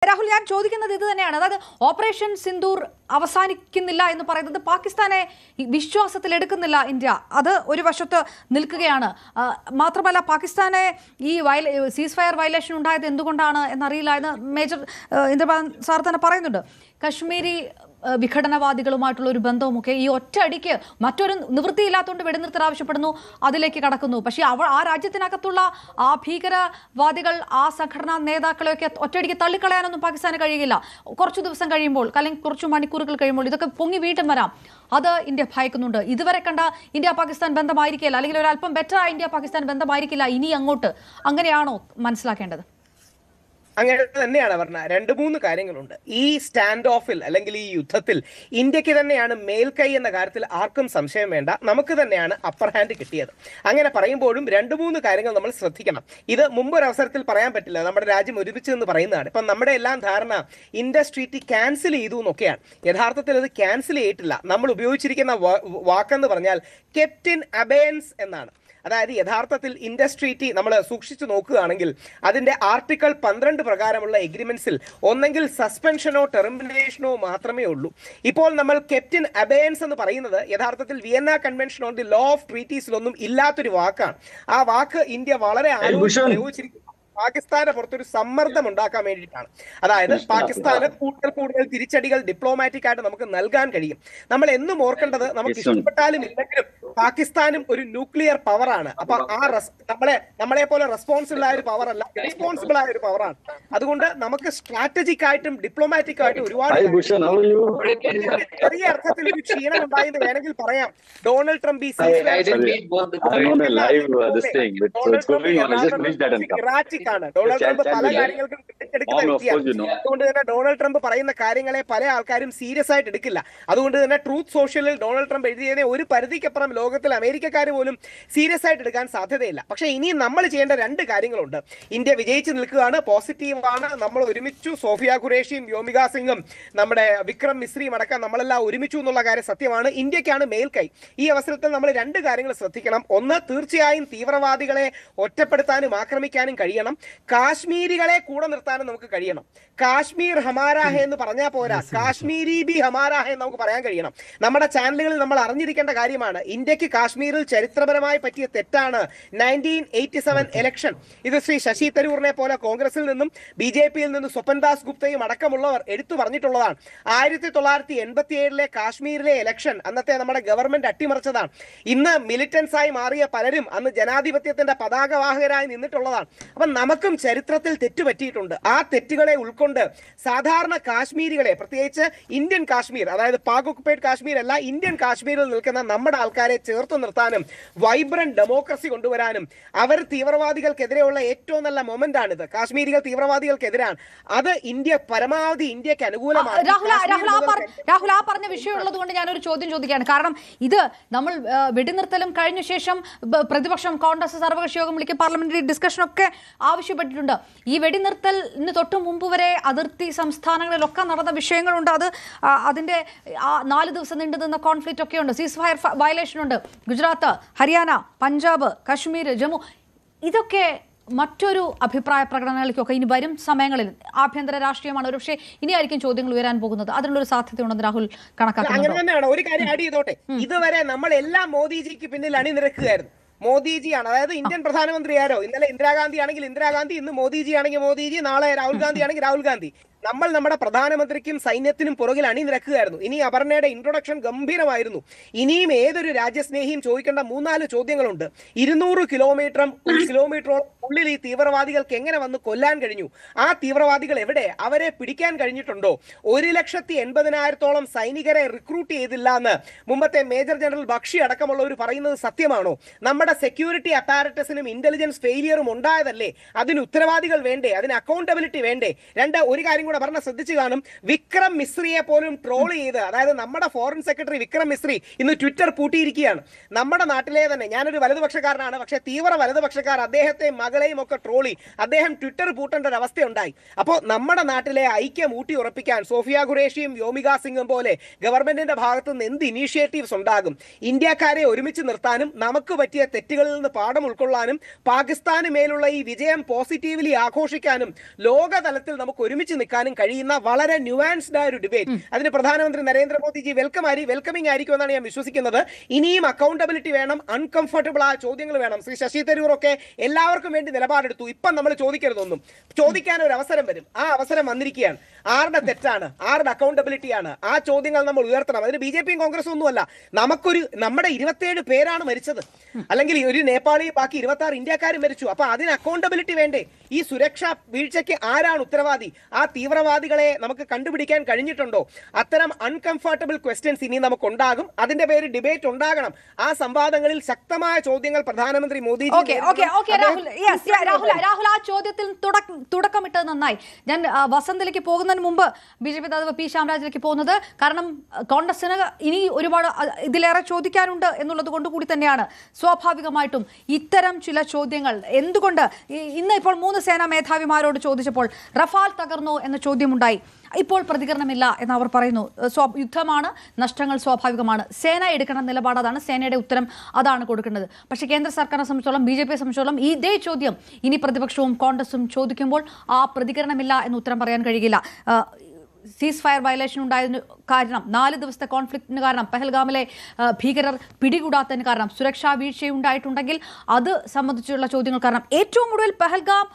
രാഹുൽ, ഞാൻ ചോദിക്കുന്നത് ഇത് തന്നെയാണ്. അതായത് ഓപ്പറേഷൻ സിന്ദൂർ അവസാനിക്കുന്നില്ല എന്ന് പറയുന്നത് പാകിസ്ഥാനെ വിശ്വാസത്തിലെടുക്കുന്നില്ല ഇന്ത്യ. അത് ഒരു വശത്ത് നിൽക്കുകയാണ്. മാത്രമല്ല, പാകിസ്ഥാനെ ഈ സീസ് ഫയർ വയലേഷൻ ഉണ്ടായത് എന്തുകൊണ്ടാണ് എന്നറിയില്ല എന്ന് മേജർ ഇന്ദ്രപാൽ സാർ തന്നെ പറയുന്നുണ്ട്. കശ്മീരി വിഘടനവാദികളുമായിട്ടുള്ള ഒരു ബന്ധവുമൊക്കെ ഈ ഒറ്റയടിക്ക് മറ്റൊരു നിവൃത്തിയില്ലാത്തതുകൊണ്ട് വെടിനിർത്തൽ ആവശ്യപ്പെടുന്നു, അതിലേക്ക് കടക്കുന്നു. പക്ഷേ ആ രാജ്യത്തിനകത്തുള്ള ആ ഭീകരവാദികൾ, ആ സംഘടനാ നേതാക്കളെയൊക്കെ ഒറ്റയടിക്ക് തള്ളിക്കളയാനൊന്നും പാകിസ്ഥാന് കഴിയില്ല. കുറച്ചു ദിവസം കഴിയുമ്പോൾ അല്ലെങ്കിൽ കുറച്ചു മണിക്കൂറുകൾ കഴിയുമ്പോൾ ഇതൊക്കെ പൊങ്ങി വീണ്ടും വരാം. അത് ഇന്ത്യ ഭയക്കുന്നുണ്ട്. ഇതുവരെ കണ്ട ഇന്ത്യ പാകിസ്ഥാൻ ബന്ധമായിരിക്കില്ല, അല്ലെങ്കിൽ ഒരല്പം ബെറ്ററായ ഇന്ത്യ പാകിസ്ഥാൻ ബന്ധമായിരിക്കില്ല ഇനി അങ്ങോട്ട്. അങ്ങനെയാണോ മനസ്സിലാക്കേണ്ടത്? അങ്ങനെ തന്നെയാണ് പറഞ്ഞ. 2-3 കാര്യങ്ങളുണ്ട്. ഈ സ്റ്റാൻഡ് ഓഫിൽ അല്ലെങ്കിൽ ഈ യുദ്ധത്തിൽ ഇന്ത്യക്ക് തന്നെയാണ് മേൽക്കൈ എന്ന കാര്യത്തിൽ ആർക്കും സംശയം വേണ്ട. നമുക്ക് തന്നെയാണ് അപ്പർ ഹാൻഡ് കിട്ടിയത്. അങ്ങനെ പറയുമ്പോഴും 2-3 കാര്യങ്ങൾ നമ്മൾ ശ്രദ്ധിക്കണം. ഇത് മുമ്പൊരവസരത്തിൽ പറയാൻ പറ്റില്ല. നമ്മുടെ രാജ്യം ഒരുമിച്ച് എന്ന് പറയുന്നതാണ്. ഇപ്പം നമ്മുടെ എല്ലാം ധാരണ ഇൻഡസ് ട്രീറ്റി ക്യാൻസൽ ചെയ്തു എന്നൊക്കെയാണ്. യഥാർത്ഥത്തിൽ അത് ക്യാൻസൽ ചെയ്തിട്ടില്ല. നമ്മൾ ഉപയോഗിച്ചിരിക്കുന്ന വാക്കെന്ന് പറഞ്ഞാൽ കെപ്റ്റ് ഇൻ അബയൻസ് എന്നാണ്. അതായത് യഥാർത്ഥത്തിൽ ഇൻഡസ് ട്രീറ്റി നമ്മൾ സൂക്ഷിച്ചു നോക്കുകയാണെങ്കിൽ അതിന്റെ ആർട്ടിക്കിൾ 12 പ്രകാരമുള്ള എഗ്രിമെന്റ്സിൽ ഒന്നെങ്കിൽ സസ്പെൻഷനോ ടെർമിനേഷനോ മാത്രമേ ഉള്ളൂ. ഇപ്പോൾ നമ്മൾ കെപ്റ്റ് ഇൻ അബയൻസ് എന്ന് പറയുന്നത് യഥാർത്ഥത്തിൽ Vienna convention on the law of ട്രീറ്റീസിലൊന്നും ഇല്ലാത്തൊരു വാക്കാണ്. ആ വാക്ക് ഇന്ത്യ വളരെ ആലോചിച്ച് പ്രയോഗിച്ചിരിക്കുന്നു. പാകിസ്ഥാന്റെ പുറത്തൊരു സമ്മർദ്ദം ഉണ്ടാക്കാൻ വേണ്ടിയിട്ടാണ്. അതായത് പാകിസ്ഥാന് കൂടുതൽ തിരിച്ചടികൾ ഡിപ്ലോമാറ്റിക് ആയിട്ട് നമുക്ക് നൽകാൻ കഴിയും. നമ്മൾ എന്നും ഓർക്കേണ്ടത്, നമുക്ക് ഇഷ്ടപ്പെട്ടാലും ഇല്ലെങ്കിലും പാകിസ്ഥാനും ഒരു ന്യൂക്ലിയർ പവറാണ്. അപ്പൊ നമ്മളെ പോലെ റെസ്പോൺസിബിൾ ആയ ഒരു പവർ അല്ല, റെസ്പോൺസിബിൾ ആയ ഒരു പവറാണ്. അതുകൊണ്ട് നമുക്ക് സ്ട്രാറ്റജിക് ആയിട്ടും ഡിപ്ലോമാറ്റിക് ആയിട്ടും ഒരുപാട് ചെറിയ അർത്ഥത്തിൽ ഒരു ക്ഷീണം ഉണ്ടായെന്ന് വേണമെങ്കിൽ പറയാം. ഡൊണാൾഡ് ട്രംപ് ഡൊണാൾഡ് ട്രംപ് പല കാര്യങ്ങൾക്കും എടുക്കുന്ന വ്യക്തിയാണ്. അതുകൊണ്ട് തന്നെ ഡൊണാൾഡ് ട്രംപ് പറയുന്ന കാര്യങ്ങളെ പല ആൾക്കാരും സീരിയസ് ആയിട്ട് എടുക്കില്ല. അതുകൊണ്ട് തന്നെ ട്രൂത്ത് സോഷ്യലിൽ ഡൊണാൾഡ് ട്രംപ് എഴുതിയതിനെ ഒരു പരിധിക്കപ്പുറം ലോകത്തിൽ അമേരിക്കക്കാർ പോലും സീരിയസ് ആയിട്ട് എടുക്കാൻ സാധ്യതയില്ല. പക്ഷെ ഇനിയും നമ്മൾ ചെയ്യേണ്ട 2 കാര്യങ്ങളുണ്ട്. ഇന്ത്യ വിജയിച്ചു നിൽക്കുകയാണ്, പോസിറ്റീവാണ്. നമ്മൾ ഒരുമിച്ചു, സോഫിയ ഖുറേഷിയും വ്യോമിക സിംഗും നമ്മുടെ വിക്രം മിശ്രിയും അടക്കം നമ്മളെല്ലാം ഒരുമിച്ചു എന്നുള്ള കാര്യം സത്യമാണ്. ഇന്ത്യക്കാണ് മേൽക്കൈ. ഈ അവസരത്തിൽ നമ്മൾ 2 കാര്യങ്ങൾ ശ്രദ്ധിക്കണം. ഒന്ന്, തീർച്ചയായും തീവ്രവാദികളെ ഒറ്റപ്പെടുത്താനും ആക്രമിക്കാനും കഴിയണം. കാശ്മീരികളെ കൂടെ നിർത്താനും നമുക്ക് കഴിയണം. കാശ്മീർ ഹമാരാ ഹെ എന്ന് പറഞ്ഞാൽ പോരാ, കാശ്മീരി ബി ഹമാരാ ഹെ എന്ന് നമുക്ക് പറയാൻ കഴിയണം. നമ്മുടെ ചാനലുകളിൽ നമ്മൾ അറിഞ്ഞിരിക്കേണ്ട കാര്യമാണ്, ഇന്ത്യക്ക് കാശ്മീരിൽ ചരിത്രപരമായി പറ്റിയ തെറ്റാണ് 1987 ഇലക്ഷൻ. ഇത് ശ്രീ ശശി തരൂറിനെ പോലെ കോൺഗ്രസിൽ നിന്നും BJP-യിൽ നിന്നും സ്വപൻദാസ് ഗുപ്തയും അടക്കമുള്ളവർ എടുത്തു പറഞ്ഞിട്ടുള്ളതാണ്. 1987 കാശ്മീരിലെ ഇലക്ഷൻ അന്നത്തെ നമ്മുടെ ഗവൺമെന്റ് അട്ടിമറിച്ചതാണ്. ഇന്ന് മിലിറ്റൻസ് ആയി മാറിയ പലരും അന്ന് ജനാധിപത്യത്തിന്റെ പതാകവാഹകരായി നിന്നിട്ടുള്ളതാണ്. അപ്പൊ നമുക്കും ചരിത്രത്തിൽ തെറ്റുപറ്റിയിട്ടുണ്ട്. ആ തെറ്റുകളെ ഉൾക്കൊണ്ട് സാധാരണ കാശ്മീരികളെ, പ്രത്യേകിച്ച് ഇന്ത്യൻ കാശ്മീർ, അതായത് പാക് ഒക്കുപൈഡ് കാശ്മീർ അല്ല, ഇന്ത്യൻ കാശ്മീരിൽ നിൽക്കുന്ന നമ്മുടെ ആൾക്കാരെ ചേർത്ത് നിർത്താനും വൈബ്രന്റ് ഡെമോക്രസി കൊണ്ടുവരാനും അവർ തീവ്രവാദികൾക്കെതിരെയുള്ള ഏറ്റവും നല്ല മൊമെന്റ് ആണിത്. കാശ്മീരികൾ തീവ്രവാദികൾക്കെതിരാണ്. അത് ഇന്ത്യ പരമാവധി ഇന്ത്യക്ക് അനുകൂലമാണ്. രാഹുൽ, ആ പറഞ്ഞ വിഷയമുള്ളത് കൊണ്ട് ഞാനൊരു ചോദ്യം ചോദിക്കുകയാണ്. കാരണം ഇത് നമ്മൾ വെടിനിർത്തലും കഴിഞ്ഞ ശേഷം പ്രതിപക്ഷം, കോൺഗ്രസ് സർവകക്ഷി യോഗം വിളിക്കും, പാർലമെന്ററി ഡിസ്കഷൻ ഒക്കെ ആവശ്യപ്പെട്ടിട്ടുണ്ട്. ഈ വെടിനിർത്തലിന് തൊട്ട് മുമ്പ് വരെ അതിർത്തി സംസ്ഥാനങ്ങളിലൊക്കെ നടന്ന വിഷയങ്ങളുണ്ട്. അതിന്റെ 4 ദിവസം നീണ്ടു നിന്ന കോൺഫ്ലിക്റ്റ് ഒക്കെ ഉണ്ട്. സീസ് ഫയർ വയലേഷൻ ഉണ്ട്. ഗുജറാത്ത്, ഹരിയാന, പഞ്ചാബ്, കശ്മീർ, ജമ്മു, ഇതൊക്കെ മറ്റൊരു അഭിപ്രായ പ്രകടനങ്ങൾക്കൊക്കെ ഇനി വരും സമയങ്ങളിൽ ആഭ്യന്തര രാഷ്ട്രീയമാണ്. ഒരു പക്ഷേ ഇനിയായിരിക്കും ചോദ്യങ്ങൾ ഉയരാൻ പോകുന്നത്. അതിനുള്ളൊരു സാധ്യതയുണ്ടെന്ന് രാഹുൽ കണക്കാക്കുന്നു. അങ്ങനെ തന്നെയാണ്. ഒരു കാര്യം ആഡ് ചെയ്തോട്ടെ, ഇതുവരെ നമ്മൾ എല്ലാം മോദിജിക്ക് പിന്നിൽ അണിനിരക്കുകയായിരുന്നു. മോദിജിയാണ്, അതായത് ഇന്ത്യൻ പ്രധാനമന്ത്രി ആരോ, ഇന്നലെ ഇന്ദിരാഗാന്ധി ആണെങ്കിൽ ഇന്ദിരാഗാന്ധി, ഇന്ന് മോദിജി ആണെങ്കിൽ മോദിജി, നാളെ രാഹുൽ ഗാന്ധി ആണെങ്കിൽ രാഹുൽ ഗാന്ധി. നമ്മൾ നമ്മുടെ പ്രധാനമന്ത്രിക്കും സൈന്യത്തിനും പുറകിൽ അണിനിരക്കുകയായിരുന്നു. ഇനി അപർണയുടെ ഇൻട്രൊഡക്ഷൻ ഗംഭീരമായിരുന്നു. ഇനിയും ഏതൊരു രാജ്യസ്നേഹിയും ചോദിക്കേണ്ട 3-4 ചോദ്യങ്ങളുണ്ട്. 200 കിലോമീറ്ററും 1 കിലോമീറ്ററോളം ഉള്ളിൽ ഈ തീവ്രവാദികൾക്ക് എങ്ങനെ വന്ന് കൊല്ലാൻ കഴിഞ്ഞു? ആ തീവ്രവാദികൾ എവിടെ? അവരെ പിടിക്കാൻ കഴിഞ്ഞിട്ടുണ്ടോ? 1,80,000-ഓളം സൈനികരെ റിക്രൂട്ട് ചെയ്തില്ല എന്ന് മുമ്പത്തെ മേജർ ജനറൽ ബക്ഷി അടക്കമുള്ളവർ പറയുന്നത് സത്യമാണോ? നമ്മുടെ സെക്യൂരിറ്റി അപ്പാരറ്റസിനും ഇന്റലിജൻസ് ഫെയിലിയറും ഉണ്ടായതല്ലേ? അതിന് ഉത്തരവാദികൾ വേണ്ടേ? അതിന് അക്കൗണ്ടബിലിറ്റി വേണ്ടേ? ഒരു കാര്യം കൂടെ പറഞ്ഞ ശ്രദ്ധിച്ചു കാണും, വിക്രം മിശ്രിയെ പോലും ട്രോൾ ചെയ്ത്, അതായത് നമ്മുടെ ഫോറിൻ സെക്രട്ടറി വിക്രം മിശ്രി ഇന്ന് ട്വിറ്റർ പൂട്ടിയിരിക്കുകയാണ്. നമ്മുടെ നാട്ടിലെ തന്നെ, ഞാനൊരു വലതുപക്ഷക്കാരനാണ്, പക്ഷേ തീവ്ര വലതുപക്ഷക്കാർ അദ്ദേഹത്തെയും മകളെയും ഒക്കെ ട്രോളി അദ്ദേഹം ട്വിറ്റർ പൂട്ടേണ്ട ഒരു അവസ്ഥയുണ്ടായി. അപ്പോൾ നമ്മുടെ നാട്ടിലെ ഐക്യം ഊട്ടി ഉറപ്പിക്കാൻ സോഫിയ ഖുറേഷിയും വ്യോമിക സിംഗും പോലെ ഗവൺമെന്റിന്റെ ഭാഗത്ത് നിന്ന് എന്ത് ഇനീഷ്യേറ്റീവ്സ് ഉണ്ടാകും? ഇന്ത്യക്കാരെ ഒരുമിച്ച് നിർത്താനും നമുക്ക് പറ്റിയ തെറ്റുകളിൽ നിന്ന് പാഠം ഉൾക്കൊള്ളാനും പാകിസ്ഥാന് മേലുള്ള ഈ വിജയം പോസിറ്റീവ്ലി ആഘോഷിക്കാനും ലോകതലത്തിൽ നമുക്ക് ഒരുമിച്ച് നിൽക്കാൻ എടുക്കാനും കഴിയുന്ന വളരെ ന്യൂവാൻസ്ഡ് ആയ ഒരു ഡിബേറ്റ്. അതിന് പ്രധാനമന്ത്രി നരേന്ദ്രമോദിജി വെൽക്കമിംഗ് ആയിരിക്കും എന്നാണ് ഞാൻ വിശ്വസിക്കുന്നത്. ഇനിയും അക്കൗണ്ടബിലിറ്റി വേണം, അൺകംഫർട്ടബിൾ ആയ ചോദ്യങ്ങൾ വേണം. ശ്രീ ശശി തരൂർ ഒക്കെ എല്ലാവർക്കും വേണ്ടി നിലപാടെടുത്തു. ഇപ്പം നമ്മൾ ചോദിക്കരുതൊന്നും, ചോദിക്കാൻ ഒരു അവസരം വരും. ആ അവസരം വന്നിരിക്കുകയാണ്. ആരുടെ തെറ്റാണ്, ആരുടെ അക്കൗണ്ടബിലിറ്റി ആണ്, ആ ചോദ്യങ്ങൾ നമ്മൾ ഉയർത്തണം. അതിന് ബിജെപിയും കോൺഗ്രസും ഒന്നുമല്ല. നമ്മുടെ 27 പേരാണ് മരിച്ചത്, അല്ലെങ്കിൽ ഒരു നേപ്പാളി ബാക്കി 26 ഇന്ത്യക്കാരും മരിച്ചു. അപ്പൊ അതിന് അക്കൗണ്ടബിലിറ്റി വേണ്ടേ? ഈ സുരക്ഷാ വീഴ്ചയ്ക്ക് ആരാണ് ഉത്തരവാദി? ആ തീവ്രവാദികളെ നമുക്ക് കണ്ടുപിടിക്കാൻ കഴിഞ്ഞിട്ടുണ്ടോ? അത്തരം അൺകംഫർട്ടബിൾ ക്വസ്റ്റ്യൻസ് ഇനി നമുക്ക് ഉണ്ടാകും. അതിന്റെ പേര് ഡിബേറ്റ് ഉണ്ടാകണം. ആ സംവാദങ്ങളിൽ ശക്തമായ ചോദ്യങ്ങൾ പ്രധാനമന്ത്രി മോദി രാഹുൽ ആ ചോദ്യത്തിൽ തുടക്കമിട്ടത് നന്നായി. ഞാൻ വസന്തിലേക്ക് പോകുന്നതിന് മുമ്പ് ബിജെപി നേതാവ് പി ശ്യാമരാജിലേക്ക് പോകുന്നത്, കാരണം കോൺഗ്രസിന് ഇനി ഒരുപാട് ഇതിലേറെ ചോദിക്കാനുണ്ട് എന്നുള്ളത് കൊണ്ട് കൂടി തന്നെയാണ്. സ്വാഭാവികമായിട്ടും ഇത്തരം ചില ചോദ്യങ്ങൾ എന്തുകൊണ്ട് ഇന്ന് ഇപ്പോൾ 3 സേനാ മേധാവിമാരോട് ചോദിച്ചപ്പോൾ റഫാൽ തകർന്നോ എന്ന ചോദ്യമുണ്ടായി. ഇപ്പോൾ പ്രതികരണമില്ല എന്ന് അവർ പറയുന്നു. യുദ്ധമാണ്, നഷ്ടങ്ങൾ സ്വാഭാവികമാണ്, സേന എടുക്കണം നിലപാട് അതാണ്, സേനയുടെ ഉത്തരം അതാണ് കൊടുക്കേണ്ടത്. പക്ഷേ കേന്ദ്ര സർക്കാരിനെ സംബന്ധിച്ചോളം, ബിജെപിയെ സംബന്ധിച്ചോളം ഇതേ ചോദ്യം ഇനി പ്രതിപക്ഷവും കോൺഗ്രസും ചോദിക്കുമ്പോൾ ആ പ്രതികരണമില്ല എന്ന് ഉത്തരം പറയാൻ കഴിയില്ല. സീസ് ഫയർ വയലേഷൻ ഉണ്ടായതിന് കാരണം, 4 ദിവസത്തെ കോൺഫ്ലിക്റ്റിന് കാരണം, പെഹൽഗാമിലെ ഭീകരർ പിടികൂടാത്തതിന് കാരണം, സുരക്ഷാ വീഴ്ചയുണ്ടായിട്ടുണ്ടെങ്കിൽ അത് സംബന്ധിച്ചുള്ള ചോദ്യങ്ങൾ കാരണം, ഏറ്റവും കൂടുതൽ പെഹൽഗാം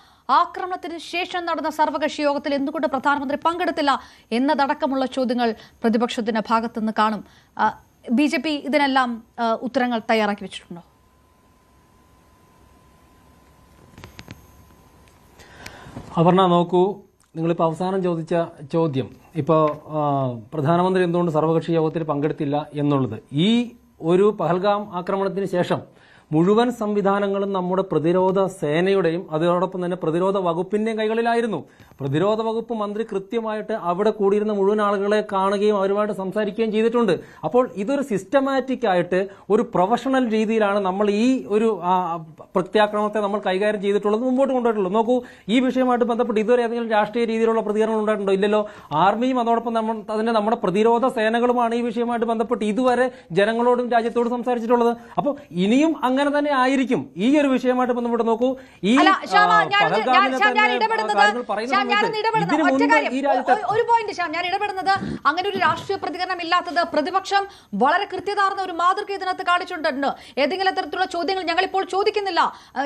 ആക്രമണത്തിന് ശേഷം നടന്ന സർവകക്ഷി യോഗത്തിൽ എന്തുകൊണ്ട് പ്രധാനമന്ത്രി പങ്കെടുത്തില്ല എന്നതടക്കമുള്ള ചോദ്യങ്ങൾ പ്രതിപക്ഷത്തിന്റെ ഭാഗത്തുനിന്ന് കാണും. ബിജെപി ഇതിനെല്ലാം ഉത്തരങ്ങൾ തയ്യാറാക്കി വെച്ചിട്ടുണ്ടോ? അപർണ, നോക്കൂ, നിങ്ങളിപ്പോൾ അവസാനം ചോദിച്ച ചോദ്യം, ഇപ്പോൾ പ്രധാനമന്ത്രി എന്തുകൊണ്ട് സർവകക്ഷി യോഗത്തിൽ പങ്കെടുത്തില്ല എന്നുള്ളത്, ഈ ഒരു പഹൽഗാം ആക്രമണത്തിന് ശേഷം മുഴുവൻ സംവിധാനങ്ങളും നമ്മുടെ പ്രതിരോധ സേനയുടെയും അതോടൊപ്പം തന്നെ പ്രതിരോധ വകുപ്പിന്റെയും കൈകളിലായിരുന്നു. പ്രതിരോധ വകുപ്പ് മന്ത്രി കൃത്യമായിട്ട് അവിടെ കൂടിയിരുന്ന മുഴുവൻ ആളുകളെ കാണുകയും അവരുമായിട്ട് സംസാരിക്കുകയും ചെയ്തിട്ടുണ്ട്. അപ്പോൾ ഇതൊരു സിസ്റ്റമാറ്റിക് ആയിട്ട് ഒരു പ്രൊഫഷണൽ രീതിയിലാണ് നമ്മൾ ഈ ഒരു പ്രത്യാക്രമണത്തെ നമ്മൾ കൈകാര്യം ചെയ്തിട്ടുള്ളത്, മുമ്പോട്ട് കൊണ്ടുപോയിട്ടുള്ളത്. നോക്കൂ, ഈ വിഷയമായിട്ട് ബന്ധപ്പെട്ട് ഇതുവരെ ഏതെങ്കിലും രാഷ്ട്രീയ രീതിയിലുള്ള പ്രതികരണം ഉണ്ടായിട്ടുണ്ടോ? ഇല്ലല്ലോ. ആർമിയും അതോടൊപ്പം നമ്മുടെ പ്രതിരോധ സേനകളുമാണ് ഈ വിഷയമായിട്ട് ബന്ധപ്പെട്ട് ഇതുവരെ ജനങ്ങളോടും രാജ്യത്തോടും സംസാരിച്ചിട്ടുള്ളത്. അപ്പോൾ ഇനിയും അങ്ങനെ തന്നെ ആയിരിക്കും ഈ ഒരു വിഷയമായിട്ട് ബന്ധപ്പെട്ട്. നോക്കൂ, ഈ ഒരു പോയിന്റ് ഞാൻ ഇടപെടുന്നത്, അങ്ങനെ ഒരു രാഷ്ട്രീയ പ്രതികരണം ഇല്ലാത്തത് പ്രതിപക്ഷം വളരെ കൃത്യതാർന്ന ഒരു മാതൃക ഇതിനകത്ത് കാണിച്ചിട്ടുണ്ട്. ഏതെങ്കിലും തരത്തിലുള്ള ചോദ്യങ്ങൾ ഞങ്ങളിപ്പോൾ ചോദിക്കുന്നില്ല,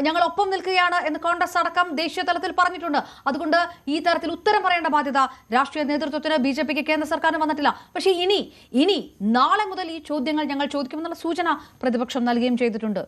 ഞങ്ങൾ ഒപ്പം നിൽക്കുകയാണ് എന്ന് കോൺഗ്രസ് അടക്കം ദേശീയ തലത്തിൽ പറഞ്ഞിട്ടുണ്ട്. അതുകൊണ്ട് ഈ തരത്തിൽ ഉത്തരം പറയേണ്ട ബാധ്യത രാഷ്ട്രീയ നേതൃത്വത്തിന്, ബിജെപിക്ക്, കേന്ദ്ര സർക്കാരിന് വന്നിട്ടില്ല. പക്ഷേ ഇനി നാളെ മുതൽ ഈ ചോദ്യങ്ങൾ ഞങ്ങൾ ചോദിക്കുമെന്നുള്ള സൂചന പ്രതിപക്ഷം നൽകുകയും ചെയ്തിട്ടുണ്ട്.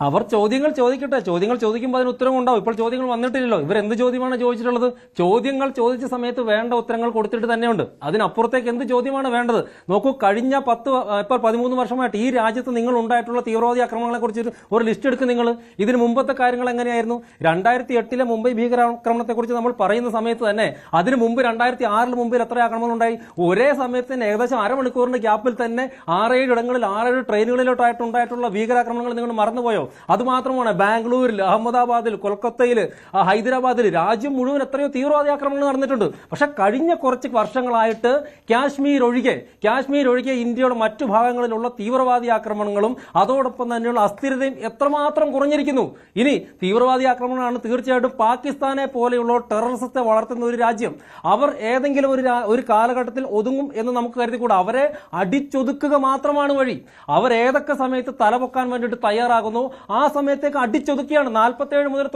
അവർ ചോദ്യങ്ങൾ ചോദിക്കട്ടെ, ചോദ്യങ്ങൾ ചോദിക്കുമ്പോൾ അതിന് ഉത്തരം ഉണ്ടാവും. ഇപ്പോൾ ചോദ്യങ്ങൾ വന്നിട്ടില്ലല്ലോ. ഇവരെന്ത് ചോദ്യമാണ് ചോദിച്ചിട്ടുള്ളത്? ചോദ്യങ്ങൾ ചോദിച്ച സമയത്ത് വേണ്ട ഉത്തരങ്ങൾ കൊടുത്തിട്ട് തന്നെയുണ്ട്. അതിനപ്പുറത്തേക്ക് എന്ത് ചോദ്യമാണ് വേണ്ടത്? നോക്കൂ, കഴിഞ്ഞ 13 വർഷമായിട്ട് ഈ രാജ്യത്ത് നിങ്ങൾ ഉണ്ടായിട്ടുള്ള തീവ്രവാദി ആക്രമണങ്ങളെ കുറിച്ച് ഒരു ലിസ്റ്റ് എടുക്കും നിങ്ങൾ. ഇതിന് മുമ്പത്തെ കാര്യങ്ങൾ എങ്ങനെയായിരുന്നു? 2008 മുംബൈ ഭീകരാക്രമണത്തെക്കുറിച്ച് നമ്മൾ പറയുന്ന സമയത്ത് തന്നെ അതിന് മുമ്പ് 2006 മുമ്പിൽ എത്ര ആക്രമണം ഉണ്ടായി? ഒരേ സമയത്ത് തന്നെ ഏകദേശം അരമണിക്കൂറിന്റെ ഗ്യാപ്പിൽ തന്നെ 6-7 ഇടങ്ങളിൽ 6-7 ട്രെയിനുകളിലോട്ടായിട്ടുണ്ടായിട്ടുള്ള ഭീകരാക്രമണങ്ങൾ നിങ്ങൾ മറന്നുപോയോ? അതുമാത്രമാണ് ബാംഗ്ലൂരിൽ, അഹമ്മദാബാദിൽ, കൊൽക്കത്തയിൽ, ഹൈദരാബാദിൽ, രാജ്യം മുഴുവൻ എത്രയോ തീവ്രവാദി ആക്രമണങ്ങൾ നടന്നിട്ടുണ്ട്. പക്ഷെ കഴിഞ്ഞ കുറച്ച് വർഷങ്ങളായിട്ട് കാശ്മീർ ഒഴികെ ഇന്ത്യയുടെ മറ്റു ഭാഗങ്ങളിലുള്ള തീവ്രവാദി ആക്രമണങ്ങളും അതോടൊപ്പം തന്നെയുള്ള അസ്ഥിരതയും എത്രമാത്രം കുറഞ്ഞിരിക്കുന്നു. ഇനി തീവ്രവാദി ആക്രമണമാണ് തീർച്ചയായിട്ടും പാകിസ്ഥാനെ പോലെയുള്ള ടെററിസത്തെ വളർത്തുന്ന ഒരു രാജ്യം. അവർ ഏതെങ്കിലും ഒരു കാലഘട്ടത്തിൽ ഒതുങ്ങും എന്ന് നമുക്ക് കരുതിക്കൂടാ. അവരെ അടിച്ചൊതുക്കുക മാത്രമാണ് വഴി. അവർ ഏതൊക്കെ സമയത്ത് തലപൊക്കാൻ വേണ്ടിയിട്ട് തയ്യാറാകുന്നു ആ സമയത്തേക്ക് അടിച്ചൊതുക്കിയാണ്. 47 മുതൽ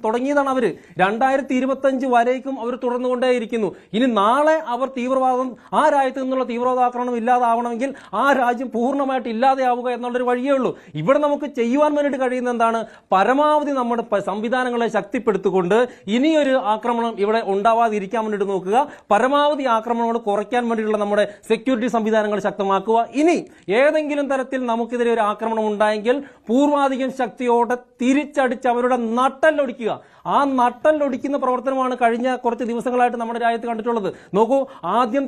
തുടങ്ങിയതാണ് അവര്. 2025 വരേക്കും അവർ തുടർന്നുകൊണ്ടേയിരിക്കുന്നു. ഇനി നാളെ അവർ തീവ്രവാദം, ആ രാജ്യത്ത് നിന്നുള്ള തീവ്രവാദാക്രമണം ഇല്ലാതാവണമെങ്കിൽ ആ രാജ്യം പൂർണ്ണമായിട്ട് ഇല്ലാതെയാവുക എന്നുള്ളൊരു വഴിയേ ഉള്ളൂ. ഇവിടെ നമുക്ക് ചെയ്യുവാൻ വേണ്ടിയിട്ട് കഴിയുന്ന എന്താണ്? പരമാവധി നമ്മുടെ സംവിധാനങ്ങളെ ശക്തിപ്പെടുത്തിക്കൊണ്ട് ഇനിയൊരു ആക്രമണം ഇവിടെ ഉണ്ടാവാതിരിക്കാൻ വേണ്ടിയിട്ട് നോക്കുക. പരമാവധി ആക്രമണങ്ങൾ കുറയ്ക്കാൻ വേണ്ടിയിട്ടുള്ള നമ്മുടെ സെക്യൂരിറ്റി സംവിധാനങ്ങൾ ശക്തമാക്കുക. ഇനി ഏതെങ്കിലും തരത്തിൽ നമുക്കെതിരെ ഒരു ആക്രമണം ഉണ്ടായെങ്കിൽ പൂർവാധികം ശക്തിയോടെ തിരിച്ചടിച്ച് അവരുടെ നട്ടല്ലൊടിക്കുക. ആ നട്ടല്ലൊടിക്കുന്ന പ്രവർത്തനമാണ് കഴിഞ്ഞ കുറച്ച് ദിവസങ്ങളായിട്ട് നമ്മുടെ രാജ്യത്ത് കണ്ടിട്ടുള്ളത്. നോക്കൂ, ആദ്യം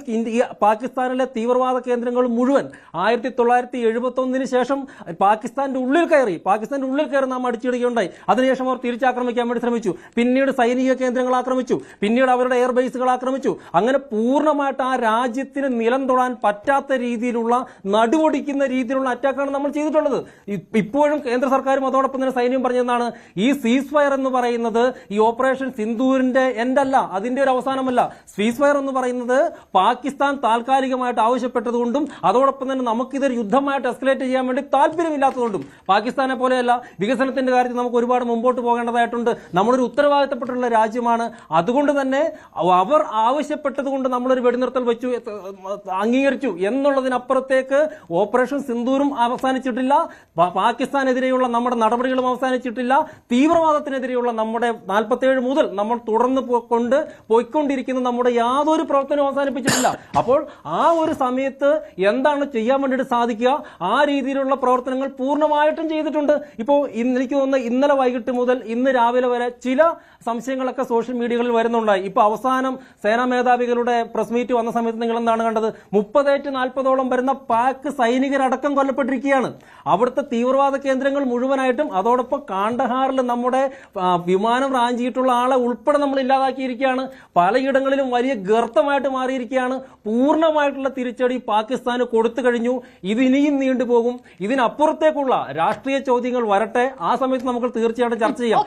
പാകിസ്ഥാനിലെ തീവ്രവാദ കേന്ദ്രങ്ങൾ മുഴുവൻ 1971 ശേഷം പാകിസ്ഥാന്റെ ഉള്ളിൽ കയറി നാം അടിച്ചിടുകയുണ്ടായി. അതിനുശേഷം അവർ തിരിച്ചാക്രമിക്കാൻ വേണ്ടി ശ്രമിച്ചു. പിന്നീട് സൈനിക കേന്ദ്രങ്ങൾ ആക്രമിച്ചു. പിന്നീട് അവരുടെ എയർബേസുകൾ ആക്രമിച്ചു. അങ്ങനെ പൂർണ്ണമായിട്ട് ആ രാജ്യത്തിന് നിലം തൊടാൻ പറ്റാത്ത രീതിയിലുള്ള, നടുവൊടിക്കുന്ന രീതിയിലുള്ള അറ്റാക്കാണ് നമ്മൾ ചെയ്തിട്ടുള്ളത്. ഇപ്പോഴും കേന്ദ്ര സർക്കാരും അതോടൊപ്പം തന്നെ സൈന്യം പറഞ്ഞതാണ് ഈ സീസ് ഫയർ എന്ന് പറയുന്നത് ഈ ഓപ്പറേഷൻ സിന്ദൂരിന്റെ എൻഡ് അല്ല, അതിന്റെ ഒരു അവസാനമല്ല. സീസ് ഫയർ എന്ന് പറയുന്നത് പാകിസ്ഥാൻ താൽക്കാലികമായിട്ട് ആവശ്യപ്പെട്ടതുകൊണ്ടും അതോടൊപ്പം തന്നെ നമുക്കിതൊരു യുദ്ധമായിട്ട് എസ്കലേറ്റ് ചെയ്യാൻ വേണ്ടി താല്പര്യമില്ലാത്തതുകൊണ്ടും, പാകിസ്ഥാനെ പോലെയല്ല വികസനത്തിന്റെ കാര്യത്തിൽ നമുക്ക് ഒരുപാട് മുമ്പോട്ട് പോകേണ്ടതായിട്ടുണ്ട്. നമ്മളൊരു ഉത്തരവാദിത്തപ്പെട്ടുള്ള രാജ്യമാണ്. അതുകൊണ്ട് തന്നെ അവർ ആവശ്യപ്പെട്ടത് കൊണ്ട് നമ്മളൊരു വെടിനിർത്തൽ വെച്ചു, അംഗീകരിച്ചു എന്നുള്ളതിനപ്പുറത്തേക്ക് ഓപ്പറേഷൻ സിന്ദൂറും അവസാനിച്ചിട്ടില്ല, പാകിസ്ഥാനെതിരെയുള്ള നമ്മുടെ നടപടികളും അവസാനിച്ചിട്ടില്ല, തീവ്രവാദത്തിനെതിരെയുള്ള നമ്മുടെ 47 മുതൽ നമ്മൾ തുടർന്ന് പോയിക്കൊണ്ടിരിക്കുന്ന നമ്മുടെ യാതൊരു പ്രവർത്തനവും അവസാനിപ്പിച്ചിട്ടില്ല. അപ്പോൾ ആ ഒരു സമയത്ത് എന്താണ് ചെയ്യാൻ വേണ്ടിയിട്ട് സാധിക്കുക, ആ രീതിയിലുള്ള പ്രവർത്തനങ്ങൾ പൂർണ്ണമായിട്ടും ചെയ്തിട്ടുണ്ട്. ഇപ്പോൾ എനിക്ക് തോന്നുന്നു ഇന്നലെ വൈകിട്ട് മുതൽ ഇന്ന് രാവിലെ വരെ ചില സംശയങ്ങളൊക്കെ സോഷ്യൽ മീഡിയകളിൽ വരുന്നുണ്ടായി. ഇപ്പൊ അവസാനം സേനാ മേധാവികളുടെ പ്രസ് മീറ്റ് വന്ന സമയത്ത് നിങ്ങൾ എന്താണ് കണ്ടത്? 30-40ഓളം വരുന്ന പാക് സൈനികരടക്കം കൊല്ലപ്പെട്ടിരിക്കുകയാണ്. അവിടുത്തെ തീവ്രവാദ കേന്ദ്രങ്ങൾ മുഴുവനായിട്ടും, അതോടൊപ്പം കാണ്ഡഹാറിൽ നമ്മുടെ വിമാനം റാഞ്ചിയിട്ടുള്ള ആളെ ഉൾപ്പെടെ നമ്മൾ ഇല്ലാതാക്കിയിരിക്കുകയാണ്. പലയിടങ്ങളിലും വലിയ ഗർത്തമായിട്ട് മാറിയിരിക്കുകയാണ്. പൂർണ്ണമായിട്ടുള്ള തിരിച്ചടി പാകിസ്ഥാന് കൊടുത്തു കഴിഞ്ഞു. ഇത് ഇനിയും നീണ്ടുപോകും. ഇതിനപ്പുറത്തേക്കുള്ള രാഷ്ട്രീയ ചോദ്യങ്ങൾ വരട്ടെ, ആ സമയത്ത് നമുക്ക് തീർച്ചയായിട്ടും ചർച്ച ചെയ്യാം.